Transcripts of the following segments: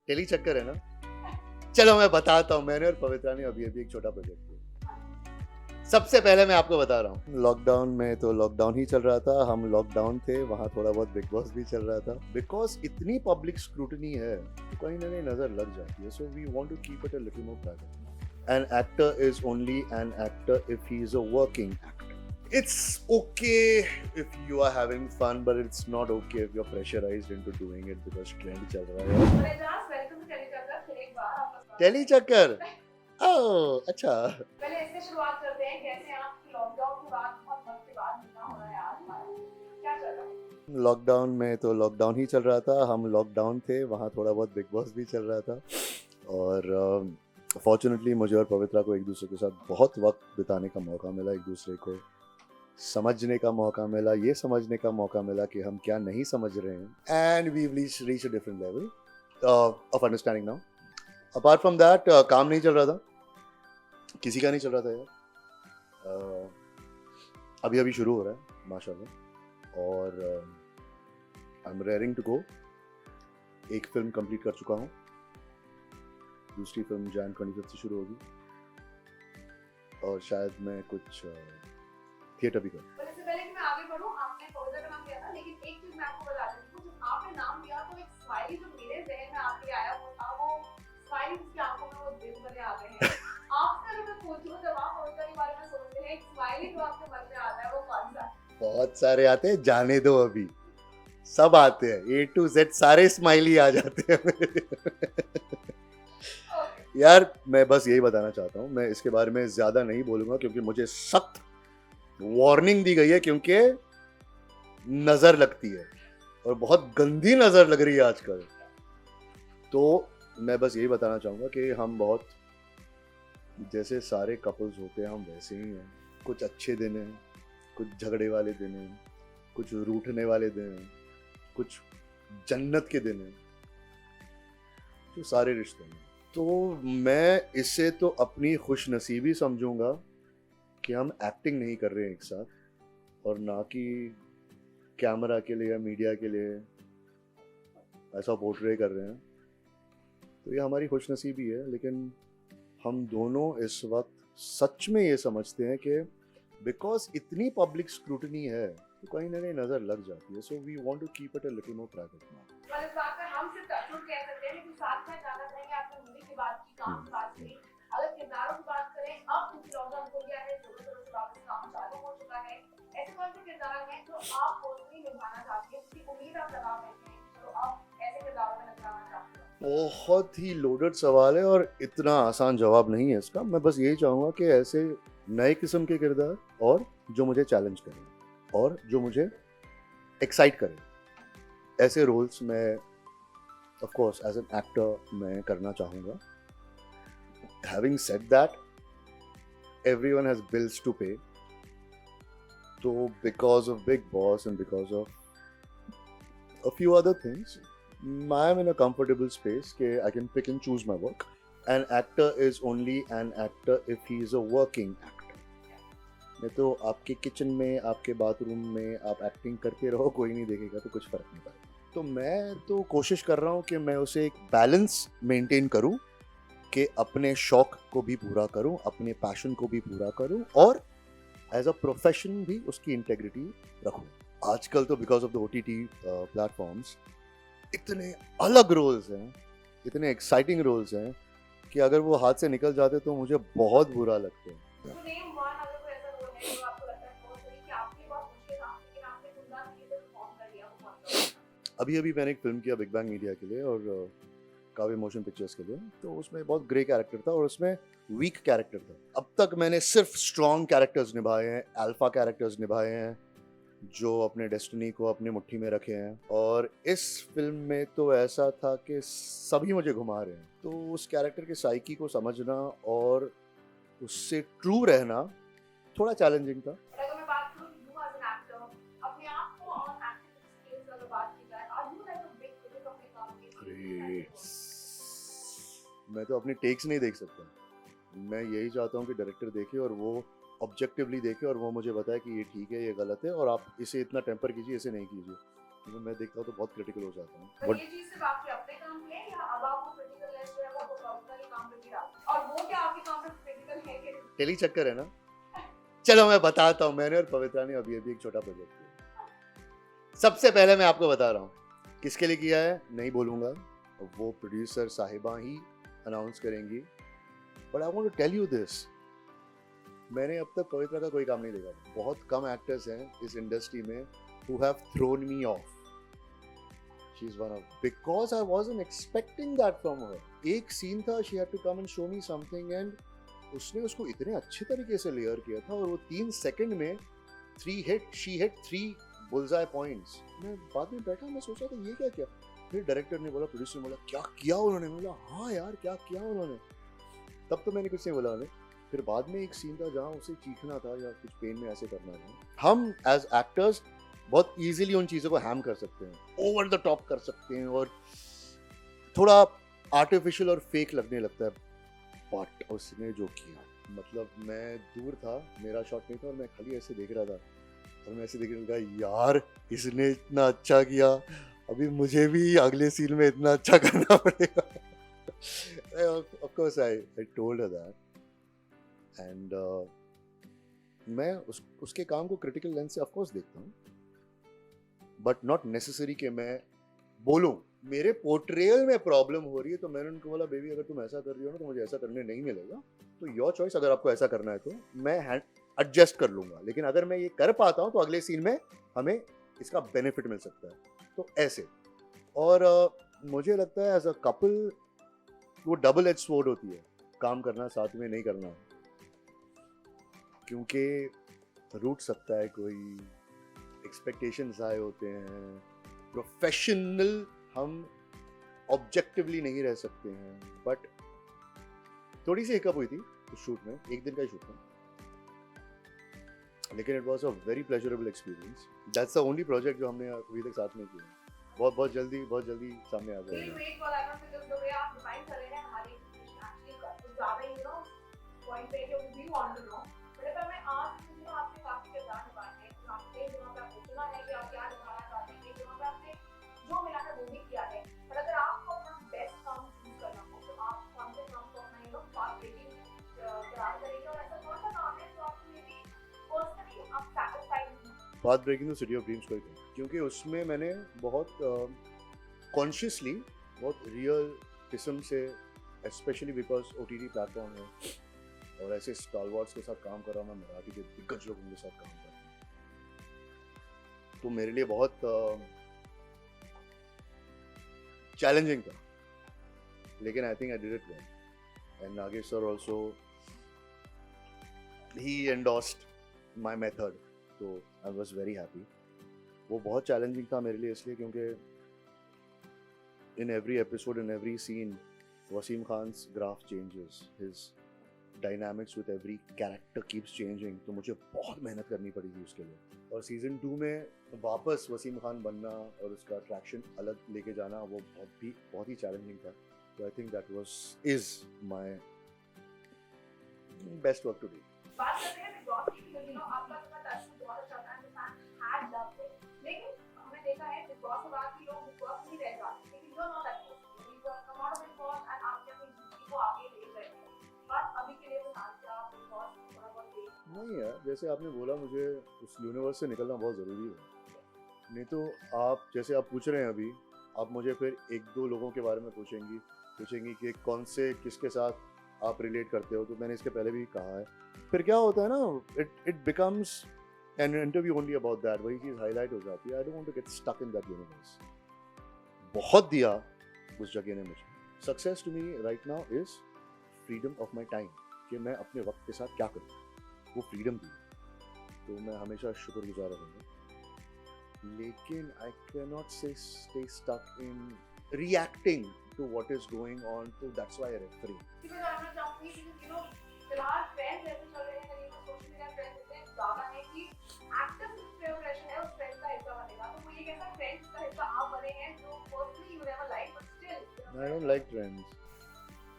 Tele चक्कर है ना। चलो मैं बताता हूँ, मैंने और पवित्रा ने अभी अभी एक छोटा प्रोजेक्ट किया। सबसे पहले मैं आपको बता रहा हूँ, लॉकडाउन में तो लॉकडाउन ही चल रहा था, हम लॉकडाउन थे, वहाँ थोड़ा बहुत बिग बॉस भी चल रहा था। बिकॉज इतनी पब्लिक स्क्रूटनी है तो कहीं ना कहीं नजर लग जाती है, so we want to keep it a little more private. An actor is only an actor if he is a working actor. It's okay if you are having fun, but it's not okay if you're pressurized into doing it because trend चल रहा है। Tele चक्कर, ओह अच्छा। पहले इससे शुरुआत करते हैं, कैसे आप लॉकडाउन के बाद बहुत वक्त के बाद मिलना हो रहा है आज हमारा, क्या चल रहा है? लॉकडाउन में तो लॉकडाउन ही चल रहा था, हम लॉकडाउन थे, वहाँ थोड़ा बहुत बिग बॉस भी चल रहा था। और फॉर्चुनेटली मुझे और पवित्रा को एक दूसरे के साथ बहुत वक्त बिताने का मौका मिला, एक दूसरे को समझने का मौका मिला, ये समझने का मौका मिला कि हम क्या नहीं समझ रहे हैं। And we reach a different level of understanding now. Apart from that काम नहीं चल रहा था, किसी का नहीं चल रहा था यार। अभी अभी शुरू हो रहा है माशाल्लाह, और I am raring to go. एक फिल्म कंप्लीट कर चुका हूँ, दूसरी फिल्म जैन 25 से शुरू होगी, और शायद मैं कुछ थिएटर भी करूँ। पर इससे पहले कि मैं आगे बढ़ूं, आपने पवित्रा का नाम लिया था, लेकिन एक चीज मैं आपको बता देती हूं, जब आपने नाम लिया तो एक स्माइली जो मेरे जहन में आपके आया वो था, वो स्माइली जिसकी आंखों में वो दिल भरे आ गए हैं। आपसे अगर मैं पूछूं, जब आप पवित्रा के बारे में सोचते हैं, एक स्माइली जो आपके मन में आता है वो कौन सा है? बहुत सारे आते हैं, जाने दो, अभी सब आते हैं, A to Z सारे स्माइली आ जाते हैं यार मैं बस यही बताना चाहता हूँ, मैं इसके बारे में ज्यादा नहीं बोलूंगा क्योंकि मुझे सख्त वार्निंग दी गई है, क्योंकि नजर लगती है और बहुत गंदी नजर लग रही है आजकल। तो मैं बस यही बताना चाहूंगा कि हम बहुत, जैसे सारे कपल्स होते हैं हम वैसे ही हैं। कुछ अच्छे दिन हैं, कुछ झगड़े वाले दिन हैं, कुछ रूठने वाले दिन हैं, कुछ जन्नत के दिन हैं, तो सारे रिश्ते हैं। तो मैं इससे तो अपनी खुश नसीबी समझूंगा कि हम एक्टिंग नहीं कर रहे हैं एक साथ, और ना कि कैमरा के लिए या मीडिया के लिए ऐसा पोर्ट्रे कर रहे हैं। तो ये हमारी खुश नसीबी है, लेकिन हम दोनों इस वक्त सच में ये समझते हैं कि बिकॉज इतनी पब्लिक स्क्रूटनी है तो कहीं ना कहीं नजर लग जाती है, so we want to keep it a little more private now. और इस बात पर हम सिर्फ टचवुड कह सकते हैं, लेकिन साथ में जानना चाहेंगे आपने मूवी की बात की, काम की बात की, अगर किरदारों की बात करें, अब क्योंकि लॉकडाउन हो गया है, जोरों शोरों से वापस काम चालू हो चुका है, ऐसे कौन से किरदार हैं जो आप पर्सनली निभाना चाहती हैं, जिसकी उम्मीद आप लगा बैठे हैं, चलो आप ऐसे किरदारों में नजर आना चाहते हो? बहुत ही लोडेड सवाल है और इतना आसान जवाब नहीं है इसका। मैं बस यही चाहूंगा कि ऐसे नए किस्म के किरदार, और जो मुझे चैलेंज करें और जो मुझे एक्साइट करें, ऐसे रोल्स में of course as an actor मैं करना चाहूँगा। Having said that, everyone has bills to pay, तो because of Bigg Boss and because of a few other things, I am in a comfortable space कि I can pick and choose my work. An actor is only an actor if he is a working actor. नहीं तो आपके kitchen में, आपके bathroom में आप acting करते रहो, कोई नहीं देखेगा तो कुछ फर्क नहीं पड़ेगा। तो मैं तो कोशिश कर रहा हूँ कि मैं उसे एक बैलेंस मेंटेन करूँ, कि अपने शौक को भी पूरा करूँ, अपने पैशन को भी पूरा करूँ, और एज अ प्रोफेशन भी उसकी इंटेग्रिटी रखूँ। आजकल तो because of the OTT platforms इतने अलग रोल्स हैं, इतने एक्साइटिंग रोल्स हैं कि अगर वो हाथ से निकल जाते तो मुझे बहुत बुरा लगता है। तो नेम वन, अगर कोई ऐसा रोल है जो आपको लगता है बहुत सही, कि आपके लिए बहुत मुश्किल था, लेकिन आपने कुंदा तरीके से परफॉर्म कर लिया, वो कौन सा रोल? अभी अभी मैंने एक फिल्म किया बिग बैंग मीडिया के लिए और काव्य मोशन पिक्चर्स के लिए, तो उसमें बहुत ग्रे कैरेक्टर था और उसमें वीक कैरेक्टर था। अब तक मैंने सिर्फ स्ट्रॉन्ग कैरेक्टर्स निभाए हैं, अल्फा कैरेक्टर्स निभाए हैं जो अपने डेस्टिनी को अपनी मुट्ठी में रखे हैं, और इस फिल्म में तो ऐसा था कि सभी मुझे घुमा रहे हैं। तो उस कैरेक्टर के साइकी को समझना और उससे ट्रू रहना थोड़ा चैलेंजिंग था। और अगर मैं बात करूं यू एज एन एक्टर, अपने आप को ऑन एक्टिंग स्किल्स अगर बात की जाए, are you like a big critic अपने काम के? अरे मैं तो अपनी टेक्स नहीं देख सकता। मैं यही चाहता हूँ कि डायरेक्टर देखे और वो ऑब्जेक्टिवली देखे और वो मुझे बताए कि ये ठीक है, ये गलत है, और आप इसे इतना टेम्पर कीजिए, इसे नहीं कीजिए। तो मैं देखता हूँ तो बहुत क्रिटिकल हो जाता हूँ। पर ये चीज सिर्फ आपके अपने काम के लिए, या अब आप टेली चक्कर है ना। चलो मैं बताता हूँ, मैंने और पवित्रा ने अभी एक छोटा प्रोजेक्ट किया। सबसे पहले मैं आपको बता रहा हूँ किसके लिए किया है, नहीं बोलूँगा, वो प्रोड्यूसर साहिबा ही अनाउंस करेंगी, but I want to tell you this, मैंने अब तक पवित्रा का कोई काम नहीं देखा। बहुत कम एक्टर्स हैं इस इंडस्ट्री में who have thrown me off. She's one of, because I wasn't expecting that from her. एक सीन था, she had to come and show me something and उसने उसको इतने अच्छे तरीके से लेयर किया था, और वो 3 सेकंड में 3 hit, she hit 3 bullseye points. मैं बाद में बैठा, मैं सोचा था ये क्या किया, फिर डायरेक्टर ने बोला, प्रोड्यूसर ने बोला क्या किया उन्होंने, मैं बोला हाँ यार क्या किया उन्होंने, तब तो मैंने कुछ नहीं बोला उन्हें। फिर बाद में एक सीन था जहाँ उसे चीखना था या कुछ पेन में ऐसे करना था। हम एज एक्टर्स बहुत इजीली उन चीज़ों को हैम कर सकते हैं, ओवर द टॉप कर सकते हैं, और थोड़ा आर्टिफिशियल और फेक लगने लगता है, बट उसने जो किया, मतलब मैं दूर था, मेरा शॉट नहीं था, और मैं खाली ऐसे देख रहा था, और मैं ऐसे देख रहा था, यार इसने इतना अच्छा किया, अभी मुझे भी अगले सीन में इतना अच्छा करना पड़ेगा। Of course I told her that, and मैं उसके काम को क्रिटिकल लेंस से ऑफ कोर्स देखता हूँ, बट नॉट नेसेसरी कि मैं बोलूं मेरे पोर्ट्रेयल में प्रॉब्लम हो रही है, तो मैंने उनको बोला बेबी अगर तुम ऐसा कर रही हो ना तो मुझे ऐसा करने नहीं मिलेगा, तो योर चॉइस, अगर आपको ऐसा करना है तो मैं एडजस्ट कर लूंगा, लेकिन अगर मैं ये कर पाता हूँ तो अगले सीन में हमें इसका बेनिफिट मिल सकता है, तो ऐसे। और मुझे लगता है एज अ कपल वो डबल एज स्वॉर्ड होती है, काम करना साथ में नहीं करना, क्योंकि रूठ सकता है कोई, एक्सपेक्टेशंस हाई होते हैं, प्रोफेशनल हम ऑब्जेक्टिवली नहीं रह सकते हैं, बट थोड़ी सी हिकअप हुई थी उस शूट में, एक दिन का ही शूट था, लेकिन it was a very pleasurable experience. That's the only project जो हमने अभी तक साथ में किया। बहुत जल्दी सामने आ जाएगा। बात breaking the city of dreams को, क्योंकि उसमें मैंने बहुत कॉन्शियसली, बहुत रियल किस्म से, स्पेशली बिकॉज OTT प्लेटफॉर्म है और ऐसे स्टारवॉर्स के साथ काम कर रहा हूँ, मैं मराठी के दिग्गज लोगों के साथ काम कर रहा हूँ, तो मेरे लिए बहुत चैलेंजिंग था, लेकिन I think I did it well. And Nagesh sir also, he endorsed my method, तो आई वॉज वेरी हैप्पी। वो बहुत चैलेंजिंग था मेरे लिए इसलिए क्योंकि in every episode, in every scene, Wasim Khan's graph changes, his dynamics with every character keeps changing, तो मुझे बहुत मेहनत करनी पड़ी थी उसके लिए। और सीजन 2 में वापस वसीम खान बनना और उसका अट्रैक्शन अलग लेके जाना, वो बहुत ही चैलेंजिंग था। तो I think that was is my best work to do. बात करते हैं बिग बॉस की, तो आपका बहुत अच्छा था, हैड लव्ड इट, लेकिन हमने देखा है बिग बॉस के बाद भी लोग बिग बॉस नहीं रह जाते, लेकिन you are not that person, you are come out of Bigg Boss and आपने अपनी जिंदगी को आगे ले गए हैं। बस अभी के लिए तो बिग बॉस थोड़ा बहुत देख नहीं यार, जैसे आपने बोला, मुझे उस यूनिवर्स से निकलना बहुत ज़रूरी है, नहीं तो आप जैसे आप पूछ रहे हैं अभी, आप मुझे फिर 1-2 लोगों के बारे में पूछेंगी कि कौन से किसके साथ आप रिलेट करते हो, तो मैंने इसके पहले भी कहा है, फिर क्या होता है ना, it becomes an interview only about that, वही चीज़ हाईलाइट हो जाती है। I don't want to get stuck in that universe. बहुत दिया उस जगह ने मुझे। Success to me right now is freedom of my time, कि मैं अपने वक्त के साथ क्या करूँ, वो फ्रीडम दी, तो मैं हमेशा शुक्रगुजार रहूँगा, लेकिन I can not stay stuck in reacting to what is going on, तो दैट्स व्हाई आई रेफरिंग। फिलहाल ट्रेंड ऐसे चल रहे हैं, कहीं पर सोशल मीडिया ट्रेंड इतने ज़्यादा है कि एक्टर जो प्रेशर है उस ट्रेंड का हिस्सा बनेगा, तो कोई एक ऐसा ट्रेंड का हिस्सा आप बने हैं जो personally you never like but still I don't like trends,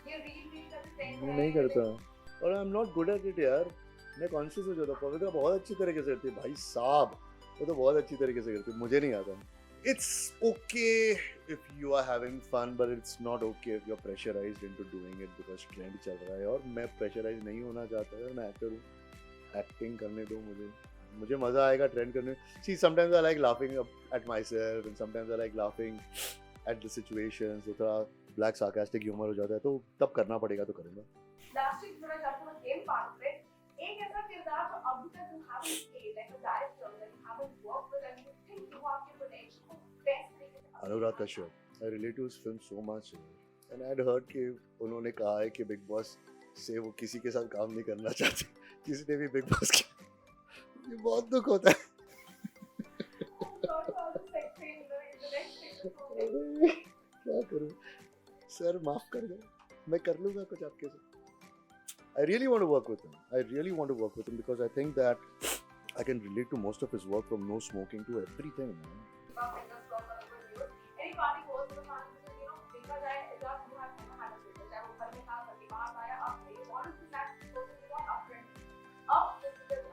ये रील का ट्रेंड मैं नहीं करता, और I am not good at it यार। मैं कॉन्शियस हो जाता हूँ, पवित्रा बहुत अच्छी तरीके से करती है भाई साहब, वो तो बहुत अच्छी तरीके से करती है, मुझे नहीं आता। It's okay if you are having fun, but it's not okay if you're pressurized into doing it because trend चल रहा है. और मैं pressurized नहीं होना चाहता है. मैं actor हूँ. Acting करने दो मुझे मजा आएगा ट्रेंड करने. See, sometimes I like laughing at myself and sometimes I like laughing at the situations. तो थोड़ा black sarcastic humor हो जाता है, तो तब करना पड़ेगा तो करूँगा. लास्ट वीक थोड़ा जाते हैं गेम पार्ट पे. एक ऐसा किरदार जो अभी तक you haven't played, like a director that you haven't worked with and you think you have the potential को best तरीके से. Anurag Kashyap. I relate to his film so much, and I had heard कि उन्होंने कहा है कि बिग बॉस से वो किसी के साथ काम नहीं करना चाहते. किसी ने भी बिग बॉस किया. ये बहुत दुख होता है. क्या करूं सर, माफ कर दो. मैं कर लूंगा कुछ आपके साथ. I really want to work with him. I really want to work with him because I think that I can relate to most of his work, from no smoking to everything, man. Any party goes to the fun, you know, देखा जाए जब you have never had a filter, चाहे वो घर में था, घर के बाहर आया, अब you want to that person you want upfront. अब this is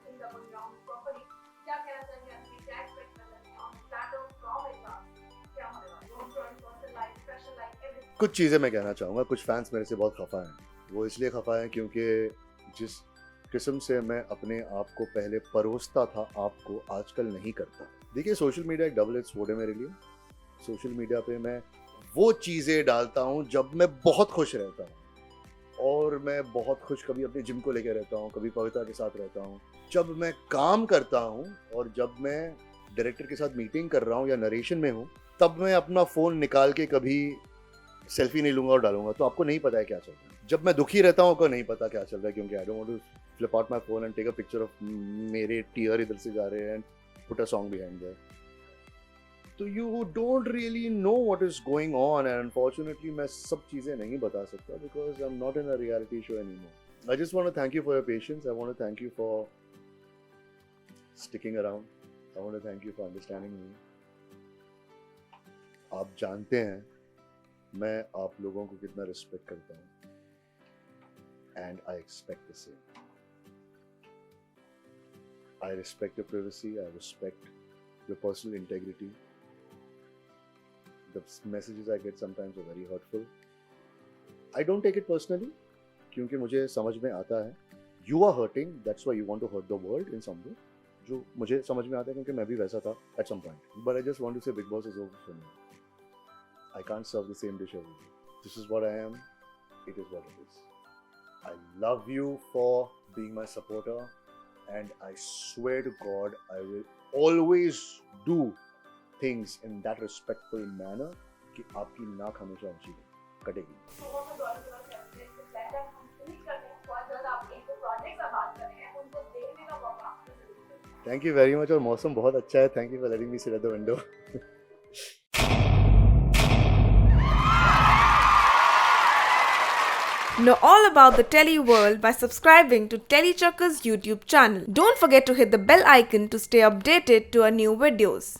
things are going wrong properly. क्या कहना चाहिए अपनी क्या expect कर रहे हैं on plateau from exam? क्या होगा? Don't run personal life, special life, everything. कुछ चीज़ें मैं कहना चाहूँगा. कुछ फैंस मेरे से बहुत खफा हैं. वो इसलिए खफा हैं क्योंकि जिस किस्म से मैं अपने आप को पहले परोसता था आपको आजकल नहीं करता. देखिए, सोशल मीडिया एक डबल एज स्वॉर्ड है मेरे लिए. सोशल मीडिया पे मैं वो चीज़ें डालता हूँ जब मैं बहुत खुश रहता हूँ, और मैं बहुत खुश कभी अपने जिम को लेकर रहता हूँ, कभी पवित्रा के साथ रहता हूँ. जब मैं काम करता हूँ और जब मैं डायरेक्टर के साथ मीटिंग कर रहा हूँ या नरेशन में हूँ, तब मैं अपना फ़ोन निकाल के कभी सेल्फी नहीं लूँगा और डालूंगा. तो आपको नहीं पता है क्या चल रहा है. जब मैं दुखी रहता हूँ आपको नहीं पता क्या चल रहा है, क्योंकि I don't want to flip out my phone and take a picture of मेरे टीयर इधर से जा रहे हैं and put a song behind there. तो you don't really know what is going on, and unfortunately मैं सब चीज़ें नहीं बता सकता because I am not in a reality show anymore. I just want to thank you for your patience. I want to thank you for sticking around. I want to thank you for understanding me. आप जानते हैं मैं आप लोगों को कितना respect करता हूँ, and I expect the same. I respect your privacy, I respect your personal integrity. The messages I get sometimes are very hurtful. I don't take it personally, क्योंकि मुझे समझ में आता है you are hurting, that's why you want to hurt the world in some way. जो मुझे समझ में आता है क्योंकि मैं भी वैसा था at some point. But I just want to say Big Boss is over for me. I can't serve the same dish every day. This is what I am. It is what it is. I love you for being my supporter, and I swear to God I will always do things in that respectful manner कि आपकी नाक हमेशा ऊंची कटेगी. Thank you very much. और मौसम बहुत अच्छा है. Thank you for letting me sit at the window. Know all about the Telly world by subscribing to Tellychucker's YouTube channel. Don't forget to hit the bell icon to stay updated to our new videos.